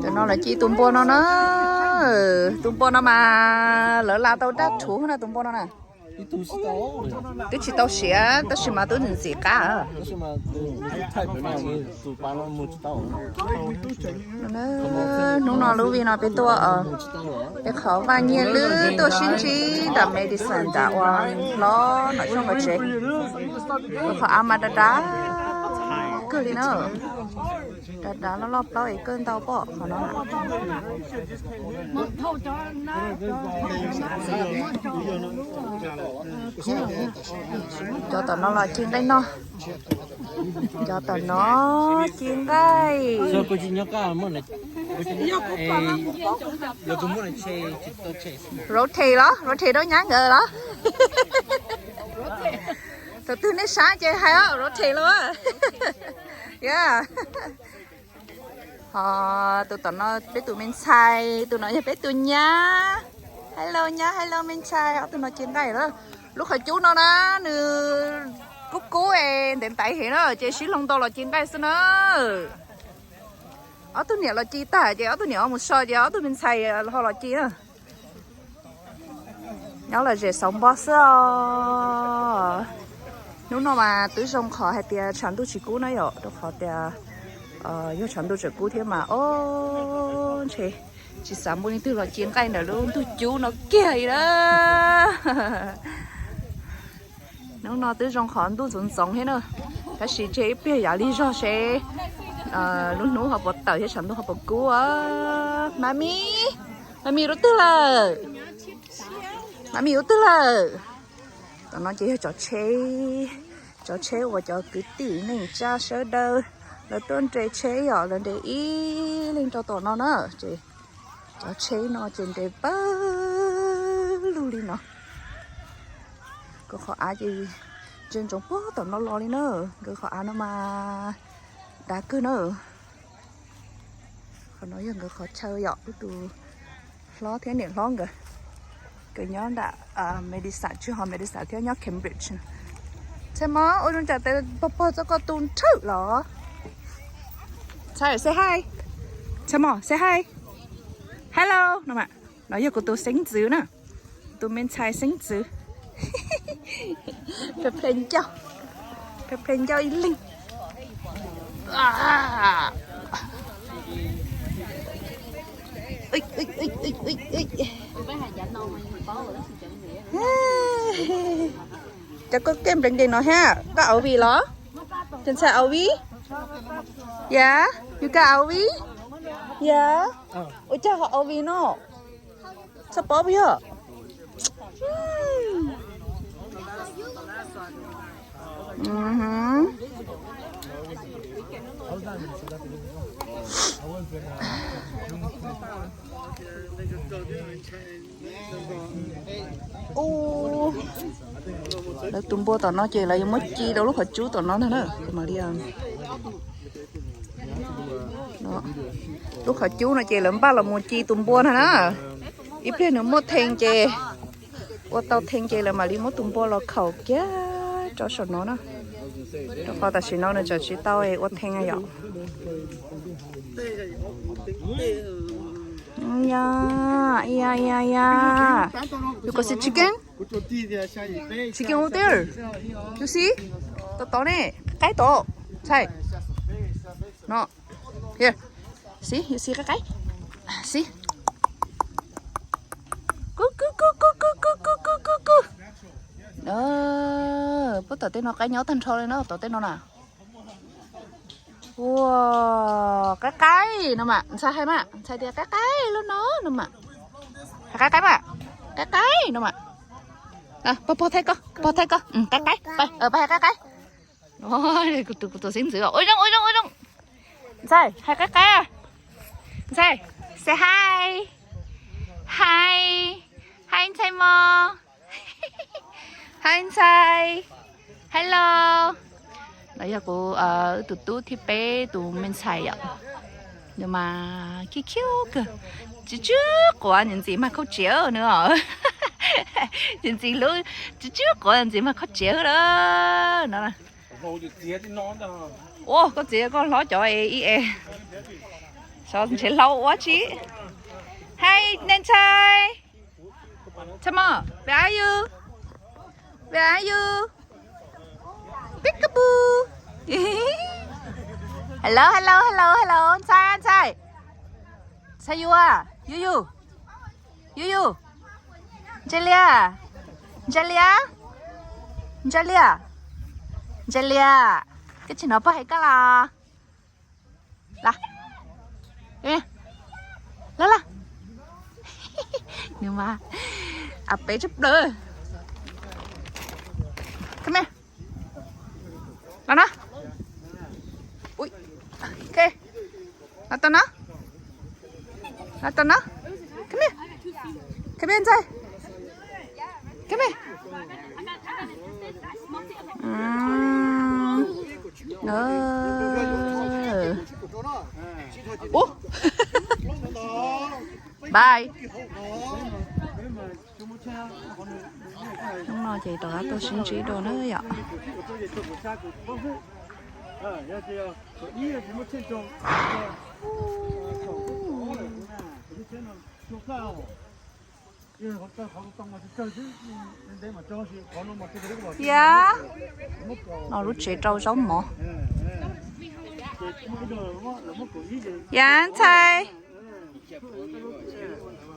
cho nó là chi tụm bò tụm bò nó mà lỡ là tao đã chú nó tụm bò nó nè tôi chỉ tao xé tao chỉ mà tôi nhận gì cả nó lưu vì nó bên tôi bên khó và nhiều lứa tôi xin chỉ đam mê đi săn đã qua nó nói chung là chế khó ăn mà đã cứ đi nữa đã nó lọp đó ấy cơn tao bỏ của nó cho tao nó là chiên đây nó cho tao nó chiên đây roti đó nhá ngờ đó tao tư nấy sáng chơi hay á roti luôn á yeah tụi nó biết tụi mình xài tụi nó biết tụi nhá hello mình xài tụi nó trên đây đó lúc hồi chú nó đó nè cú em đến tay thì nó chơi xí lông to là trên đây xin nó ở tụi nhỏ là chi ta chứ ở tụi nhỏ một soi chứ ở tụi mình xài họ là chi nữa nhớ là dễ sống boss nếu nó mà tụi sông khó hay tiền chọn tụi chỉ cú nó rồi đâu khó tiền yêu chọn tụi chỉ cú thế mà ô chỉ sáng bốn tư là chiến cay nữa luôn tụi chú nó kề đó nếu nó tụi sông khó tụi dùng sống hết nữa cái gì chế bây giờ lý do sẽ lúc nú họ bật tàu hết chọn tụi họ bật cú mamiรู้tư là mamiรู้tư là tụi nó chỉ cho chế và cho cứ tỉ này cha sơ đơ là tuần chế ở lần để ý lên cho tụi nó nữa chị cho chế nó trên để bơ lưu đi nó có khó ai gì trên trong bó tụi nó lo đi nữa có khó ai nó mà đã cứ nữa khó nói rằng khó chơi dọ tụi lo thế này lo rồi cái nhóm đã medicine chứ họ medicine theo nhóm Cambridge xem mà ôi chúng ta tới bố cho con tuôn thử lỏ sao say hi xem mà say hi hello nè mà nói giờ cô tôi sinh dữ nè tôi men trai sinh dữ phải plen cho ý linh cho có kem đánh đèn nó ha có áo vì đó trên xe áo vì dạ you got áo vì dạ ôi cha họ áo vì nó sao bỏ bây giờ Đó, tụm bò tụi nó chơi là mất chi đâu lúc hồi chú tụi nó nữa mà đi ăn đó lúc hồi chú nó chơi lắm ba là một chi tụm bò nữa ít bên nữa mất thèn chơi qua tao thèn chơi là mà đi mất tụm bò là khẩu kia cho sợ nó nè cho họ ta xin nó nữa cho chị tao ấy qua thèn ngay vậy yeah. You got see chicken? Chicken over there. You see? To nè, cái to. Sai. No. Here. See? You see cái? See? Cu. Bắt đầu tên nó cái nhó thân sau lên nó, tổ tên nó nào. Wow, cái nó mà sao hay mà sao đi cái luôn nó mà cái mà cái nó mà nè po thấy có cái bay cái ôi tụi xin sửa ôi đông sai hai cái à sai say hi anh trai mò hi anh trai hello đấy là cô tụi thì bé tụi mình xài ạ nhưng mà kêu cơ chứ của anh gì mà không chéo nữa nhìn gì luôn chứ của anh gì mà không chéo đó nó Ô, có gì con lo cho e. Sao chỉ lâu quá chứ? Hey, nên trai. Come on, where are you? Where are you? Peekaboo. Hello. Trai. Say you are. You. Jelia. Cái chuyện nó phải cái là là nhưng mà áp bé giúp đỡ come here nó ui ok là tao nó come here inside come here 오 bye chúng nó chỉ tao tôi xin chỉ đồ nữa vậy dạ nó lúc chế trâu giống mỏ dạ anh thầy